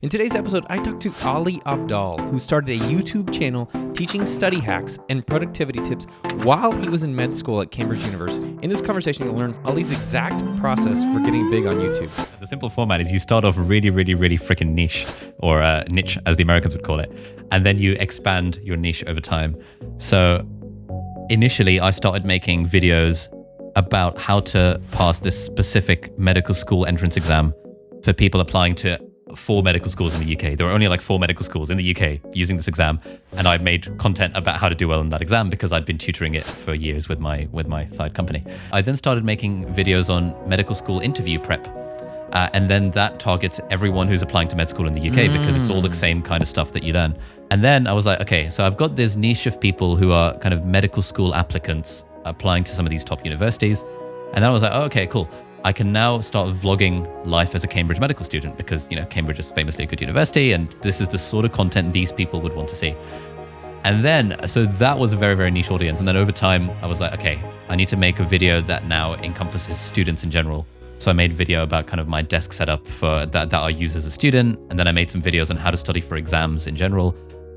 In today's episode, I talked to Ali Abdaal, who started a YouTube channel teaching study hacks and productivity tips while he was in med school at Cambridge University. In this conversation, you'll learn Ali's exact process for getting big on YouTube. The simple format is you start off really freaking niche, or niche as the Americans would call it, and then you expand your niche over time. So initially, I started making videos about how to pass this specific medical school entrance exam for people applying to 4 medical schools in the UK. There were only like 4 medical schools in the UK using this exam, and I made content about how to do well in that exam because I'd been tutoring it for years with my side company. I then started making videos on medical school interview prep, and then that targets everyone who's applying to med school in the UK because it's all the same kind of stuff that you learn. And then I was like, okay, so I've got this niche of people who are kind of medical school applicants applying to some of these top universities, and then I was like, oh, okay, cool. I can now start vlogging life as a Cambridge medical student because, Cambridge is famously a good university and this is the sort of content these people would want to see. And then, so that was a very niche audience. And then over time, I was like, okay, I need to make a video that now encompasses students in general. So I made a video about kind of my desk setup for that I use as a student. And then I made some videos on how to study for exams in general.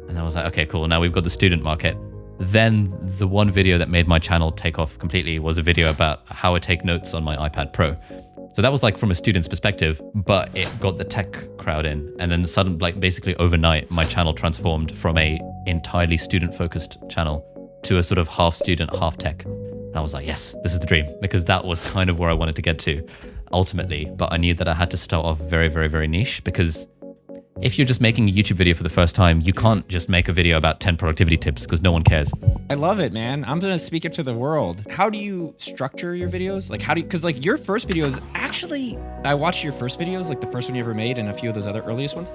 And I was like, okay, cool. Now we've got the student market. Then the one video that made my channel take off completely was a video about how I take notes on my iPad Pro. So that was like from a student's perspective, but it got the tech crowd in. And then suddenly, like basically overnight, my channel transformed from a entirely student-focused channel to a sort of half student, half tech. And I was like, yes, this is the dream, because that was kind of where I wanted to get to ultimately. But I knew that I had to start off very niche, because if you're just making a YouTube video for the first time, you can't just make a video about 10 productivity tips because no one cares. I love it, man. I'm going to speak it to the world. How do you structure your videos? Because your first videos, actually, I watched your first videos, like the first one you ever made and a few of those other earliest ones.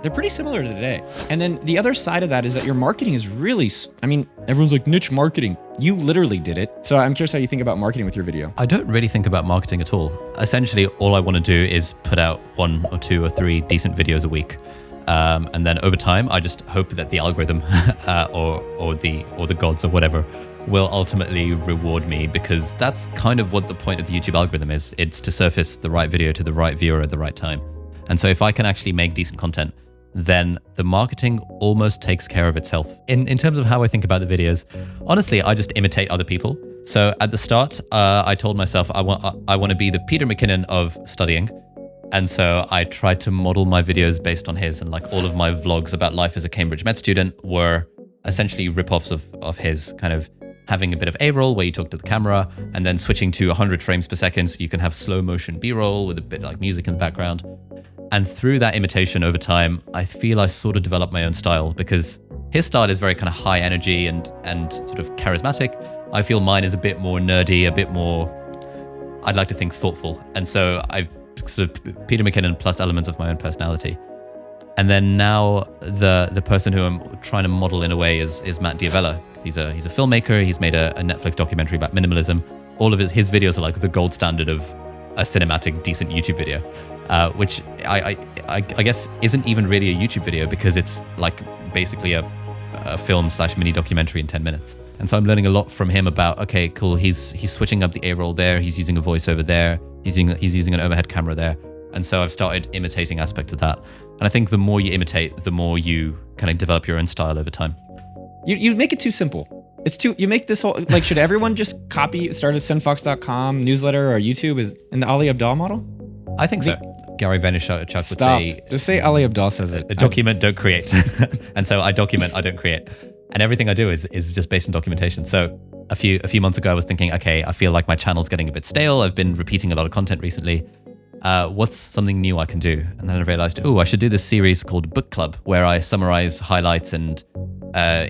They're pretty similar to today. And then the other side of that is that your marketing is really, everyone's like niche marketing. You literally did it. So I'm curious how you think about marketing with your video. I don't really think about marketing at all. Essentially, all I want to do is put out 1 or 2 or 3 decent videos a week. And then over time, I just hope that the algorithm or the gods or whatever will ultimately reward me, because that's kind of what the point of the YouTube algorithm is. It's to surface the right video to the right viewer at the right time. And so if I can actually make decent content, then the marketing almost takes care of itself. In terms of how I think about the videos, honestly, I just imitate other people. So at the start, I told myself I want to be the Peter McKinnon of studying. And so I tried to model my videos based on his, and like all of my vlogs about life as a Cambridge med student were essentially rip-offs of his, kind of having a bit of A-roll where you talk to the camera, and then switching to 100 frames per second so you can have slow motion B-roll with a bit like music in the background. And through that imitation over time, I feel I sort of developed my own style, because his style is very kind of high energy and sort of charismatic. I feel mine is a bit more nerdy, a bit more, I'd like to think, thoughtful. And so I've sort of Peter McKinnon plus elements of my own personality. And then now the person who I'm trying to model in a way is Matt Diavella. He's a filmmaker. He's made a Netflix documentary about minimalism. All of his videos are like the gold standard of a cinematic, decent YouTube video, which I guess isn't even really a YouTube video, because it's like basically a film/mini documentary in 10 minutes. And so I'm learning a lot from him about, okay, cool, he's switching up the A-roll there, he's using a voiceover there, he's using an overhead camera there. And so I've started imitating aspects of that. And I think the more you imitate, the more you kind of develop your own style over time. You make it too simple. You make this whole, like, should everyone just start at SendFox.com newsletter or YouTube is in the Ali Abdaal model? I think so. Gary Vaynerchuk would say, just say Ali Abdaal says it. Document, don't create. And so I document, I don't create. And everything I do is just based on documentation. So a few months ago, I was thinking, okay, I feel like my channel's getting a bit stale. I've been repeating a lot of content recently. What's something new I can do? And then I realized, I should do this series called Book Club, where I summarize highlights and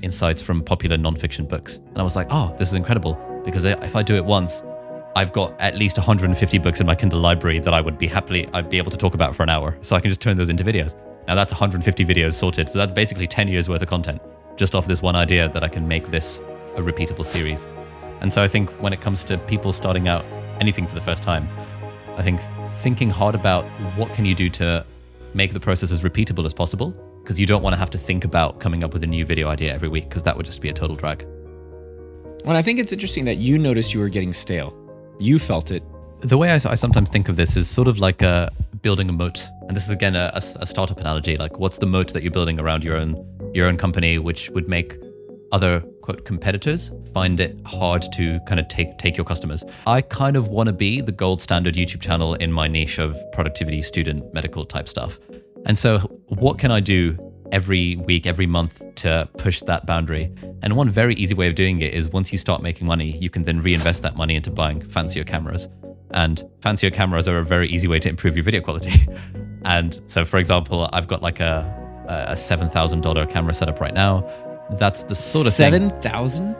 insights from popular nonfiction books. And I was like, this is incredible, because if I do it once, I've got at least 150 books in my Kindle library that I'd be able to talk about for an hour. So I can just turn those into videos. Now that's 150 videos sorted. So that's basically 10 years worth of content just off this one idea that I can make this a repeatable series. And so I think when it comes to people starting out anything for the first time, I think thinking hard about what can you do to make the process as repeatable as possible, because you don't want to have to think about coming up with a new video idea every week, because that would just be a total drag. Well, I think it's interesting that you noticed you were getting stale. You felt it. the way I sometimes think of this is sort of like building a moat. And this is again a startup analogy. Like, what's the moat that you're building around your own company, which would make other quote competitors find it hard to kind of take your customers. I kind of want to be the gold standard YouTube channel in my niche of productivity, student, medical type stuff. And so what can I do every week, every month to push that boundary? And one very easy way of doing it is once you start making money, you can then reinvest that money into buying fancier cameras. And fancier cameras are a very easy way to improve your video quality. And so, for example, I've got like a $7,000 camera setup right now. That's the sort of thing. 7,000?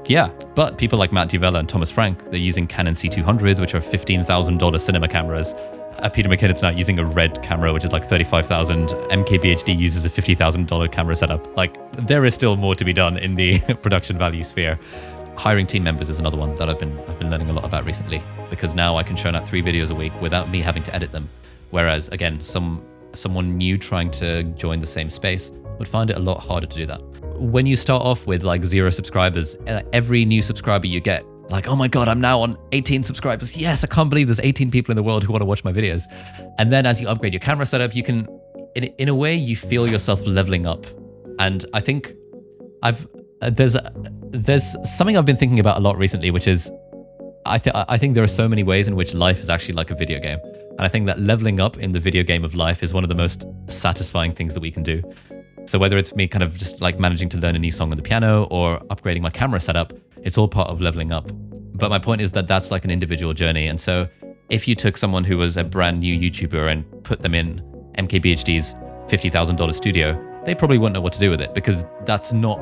Yeah, but people like Matt DiVella and Thomas Frank, they're using Canon C200s, which are $15,000 cinema cameras. Peter McKinnon's now using a Red camera, which is like $35,000. MKBHD uses a $50,000 camera setup. Like, there is still more to be done in the production value sphere. Hiring team members is another one that I've been learning a lot about recently, because now I can churn out 3 videos a week without me having to edit them. Whereas, again, someone new trying to join the same space would find it a lot harder to do that. When you start off with like 0 subscribers, every new subscriber you get, like, oh my God, I'm now on 18 subscribers. Yes, I can't believe there's 18 people in the world who want to watch my videos. And then as you upgrade your camera setup, you can, in a way, you feel yourself leveling up. And I think there's something I've been thinking about a lot recently, which is I think there are so many ways in which life is actually like a video game. And I think that leveling up in the video game of life is one of the most satisfying things that we can do. So whether it's me kind of just like managing to learn a new song on the piano or upgrading my camera setup, it's all part of leveling up. But my point is that that's like an individual journey. And so if you took someone who was a brand new YouTuber and put them in MKBHD's $50,000 studio, they probably wouldn't know what to do with it, because that's not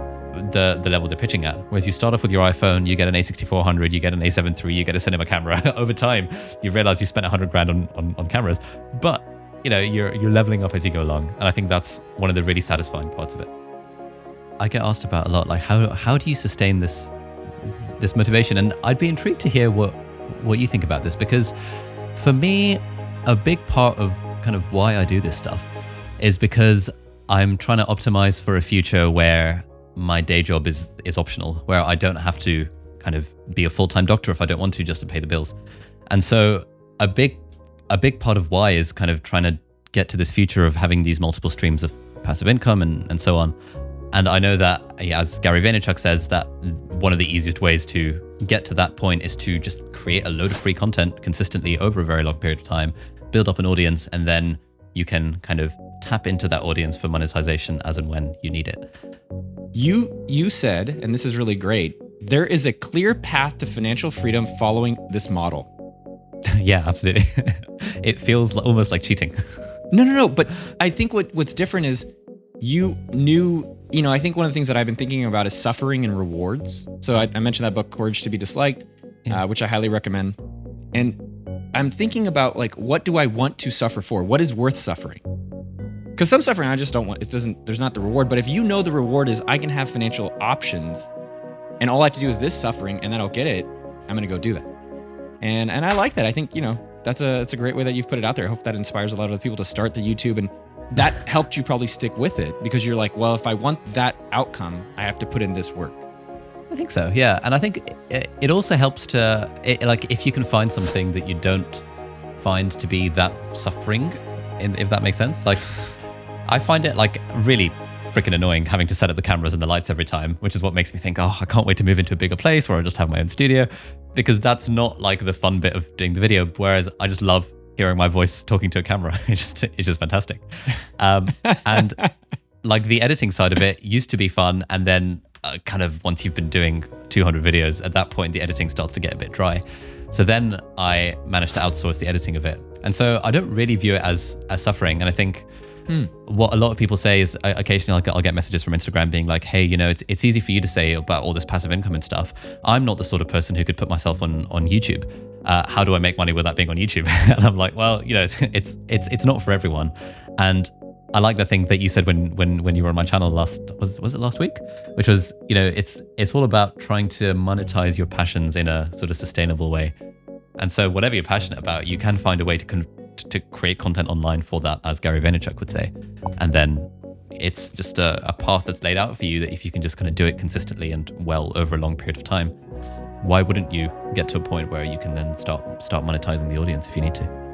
the level they're pitching at. Whereas you start off with your iPhone, you get an A6400, you get an A7 III, you get a cinema camera. Over time, you realize you spent 100 grand on cameras. But you know, you're leveling up as you go along. And I think that's one of the really satisfying parts of it. I get asked about a lot, like how do you sustain this motivation? And I'd be intrigued to hear what you think about this, because for me, a big part of kind of why I do this stuff is because I'm trying to optimize for a future where my day job is optional, where I don't have to kind of be a full-time doctor if I don't want to, just to pay the bills. And so a big part of why is kind of trying to get to this future of having these multiple streams of passive income and so on. And I know that, as Gary Vaynerchuk says, that one of the easiest ways to get to that point is to just create a load of free content consistently over a very long period of time, build up an audience, and then you can kind of tap into that audience for monetization as and when you need it. You said, and this is really great, there is a clear path to financial freedom following this model. Yeah, absolutely. It feels almost like cheating. No. But I think what's different is you knew, I think one of the things that I've been thinking about is suffering and rewards. So I mentioned that book, Courage to be Disliked, which I highly recommend. And I'm thinking about, like, what do I want to suffer for? What is worth suffering? Because some suffering I just don't want. There's not the reward. But if you know the reward is I can have financial options and all I have to do is this suffering and then I'll get it, I'm going to go do that. And I like that. I think, that's a great way that you've put it out there. I hope that inspires a lot of other people to start the YouTube, and that helped you probably stick with it, because you're like, well, if I want that outcome, I have to put in this work. I think so, yeah. And I think it also helps to, like, if you can find something that you don't find to be that suffering, if that makes sense. Like, I find it like really freaking annoying having to set up the cameras and the lights every time, which is what makes me think, oh, I can't wait to move into a bigger place where I just have my own studio, because that's not like the fun bit of doing the video. Whereas I just love hearing my voice talking to a camera. It's just fantastic. And like the editing side of it used to be fun. And then kind of once you've been doing 200 videos, at that point, the editing starts to get a bit dry. So then I managed to outsource the editing of it. And so I don't really view it as suffering. And I think what a lot of people say is occasionally I'll get messages from Instagram being like, hey, it's easy for you to say about all this passive income and stuff. I'm not the sort of person who could put myself on YouTube. How do I make money without being on YouTube? And I'm like, well, it's not for everyone. And I like the thing that you said when you were on my channel was it last week? Which was, it's all about trying to monetize your passions in a sort of sustainable way. And so whatever you're passionate about, you can find a way to create content online for that, as Gary Vaynerchuk would say. And then it's just a path that's laid out for you that if you can just kind of do it consistently and well over a long period of time, why wouldn't you get to a point where you can then start monetizing the audience if you need to?